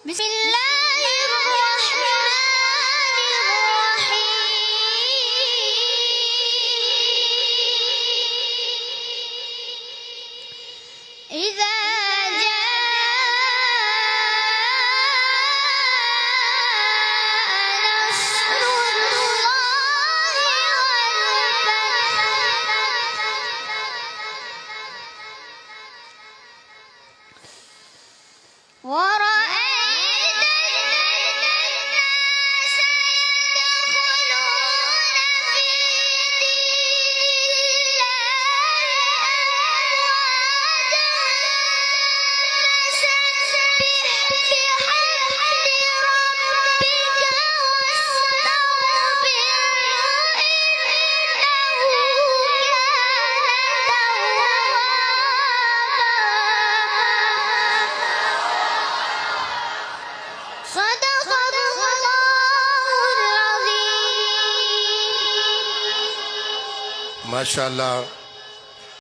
بسم الله الرحمن الرحيم إذا جاء نصر الله والفتح ورأيت الناس يدخلون في دين الله فسبح بحمد ربك واستغفره صدق الله العظيم. ما شاء الله